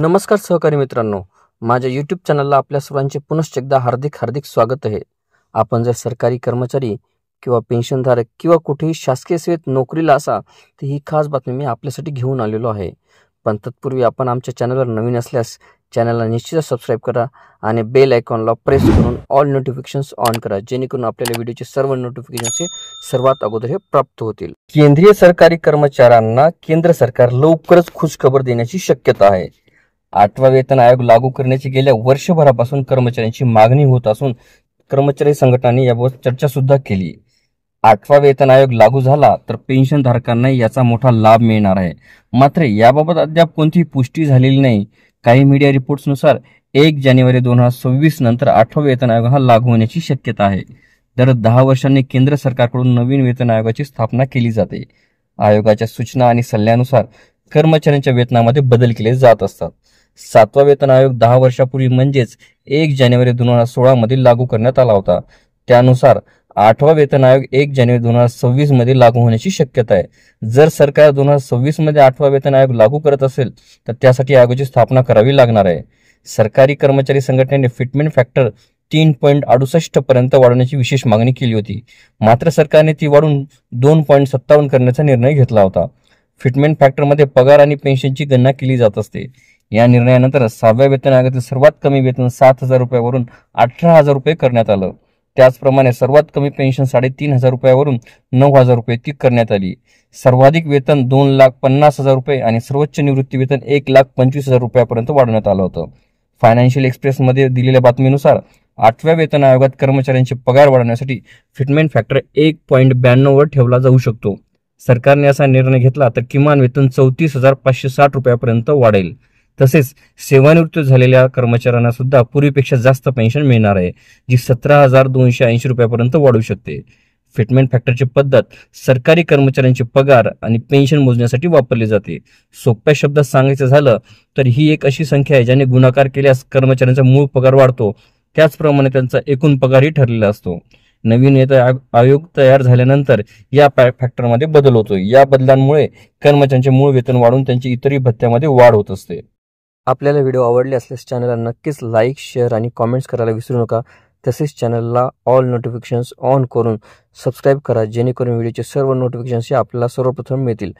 नमस्कार सहकारी मित्रांनो, माझ्या यूट्यूब चॅनलला आपल्या सर्वांचे पुनश्च एकदा हार्दिक स्वागत आहे। आपण जर सरकारी कर्मचारी किंवा पेन्शनधारक किंवा कुठेही शासकीय सेवेत नोकरीला असा तर ही खास बातमी मी आपल्यासाठी घेऊन आलेलो आहे। पण तत्पूर्वी आपण आमच्या चॅनलवर नवीन असल्यास चॅनलला निश्चितच सबस्क्राईब करा आणि बेल आयकॉनला प्रेस करून ऑल नोटिफिकेशन्स ऑन करा, जेणेकरून आपल्याला व्हिडिओचे सर्व नोटिफिकेशन्स सर्वात अगोदर हे प्राप्त होतील। केंद्रीय सरकारी कर्मचाऱ्यांना केंद्र सरकार लवकरच खुशखबर देण्याची शक्यता आहे। 8वा वेतन आयोग लागू करण्याची गेल्या वर्षभरापासून कर्मचाऱ्यांची मागणी होत असून कर्मचारी संघटनांनी याबाबत चर्चा सुद्धा केली। 8वा वेतन आयोग लागू झाला तर पेन्शनधारकांना याचा मोठा लाभ मिळणार आहे, मात्र याबाबत अद्याप कोणतीही पुष्टी झालेली नाही। काही मीडिया रिपोर्ट्सनुसार 1 जानेवारी 2026 नंतर 8वा वेतन आयोग हा लागू होण्याची शक्यता आहे। दर 10 वर्षांनी केंद्र सरकारकडून नवीन वेतन आयोगाची स्थापना केली जाते। आयोगाच्या सूचना आणि सल्ल्यानुसार कर्मचाऱ्यांच्या वेतनामध्ये बदल केले जात असतात। 7वा वेतन आयोग 10 वर्षापूर्वी म्हणजेच 1 जानेवारी 2016 मध्ये लागू करण्यात आला होता। त्यानुसार 8वा वेतन आयोग 1 जानेवारी 2026 मध्ये लागू होण्याची शक्यता आहे। जर सरकार 2026 मध्ये 8वा वेतन आयोग लागू करत असेल तर त्यासाठी आयोगाची स्थापना करावी लागणार आहे। सरकारी कर्मचारी संघटनेने फिटमेंट फॅक्टर 3.68 पर्यंत वाढवण्याची विशेष मागणी केली होती, मात्र सरकारने ती वाढवून 2.57 करण्याचा निर्णय घेतला होता। फिटमेंट फॅक्टरमध्ये पगार आणि पेन्शनची गणना केली जात असते। या निर्णयानंतर 6व्या वेतन आयोगातील सर्वात कमी वेतन 7,000 रुपयावरून 18,000 रुपये करण्यात आलं। त्याचप्रमाणे सर्वात कमी पेन्शन 3,500 रुपयावरून 9,000 रुपये ती करण्यात आली। सर्वाधिक वेतन 2,50,000 रुपये आणि सर्वोच्च निवृत्ती वेतन 1,25,000 रुपयापर्यंत वाढवण्यात आलं होतं। फायनान्शियल एक्सप्रेस मध्ये दिलेल्या बातमीनुसार 8व्या वेतन आयोगात कर्मचाऱ्यांचे पगार वाढवण्यासाठी फिटमेंट फॅक्टर 1.92 वर ठेवला जाऊ शकतो। सरकारने असा निर्णय घेतला तर किमान वेतन 34,560 रुपयापर्यंत वाढेल। तसेच सेवानिवृत्त झालेल्या कर्मचाऱ्यांना सुद्धा पूर्वीपेक्षा जास्त पेन्शन मिळणार आहे, जी 17,280 रुपयापर्यंत वाढू शकते। फिटमेंट फॅक्टरची पद्धत सरकारी कर्मचाऱ्यांचे पगार आणि पेन्शन मोजण्यासाठी वापरली जाते। सोप्या शब्दात सांगायचं झालं तर ही एक अशी संख्या आहे ज्याने गुणाकार केल्यास कर्मचाऱ्यांचा मूळ पगार वाढतो, त्याचप्रमाणे त्यांचा एकूण पगारही ठरलेला असतो। नवीन वेतन आयोग तयार झाल्यानंतर या फॅक्टरमध्ये बदल होतो। या बदलांमुळे कर्मचाऱ्यांचे मूळ वेतन वाढून त्यांची इतरही भत्त्यामध्ये वाढ होत असते। आपल्याला व्हिडिओ आवडले असल्यास चॅनलला नक्कीच लाईक, शेअर आणि कॉमेंट्स करायला विसरू नका। तसेच चॅनलला ऑल नोटिफिकेशन्स ऑन करून सबस्क्राईब करा, जेणेकरून व्हिडिओचे सर्व नोटिफिकेशन्स आपल्याला सर्वप्रथम मिळतील।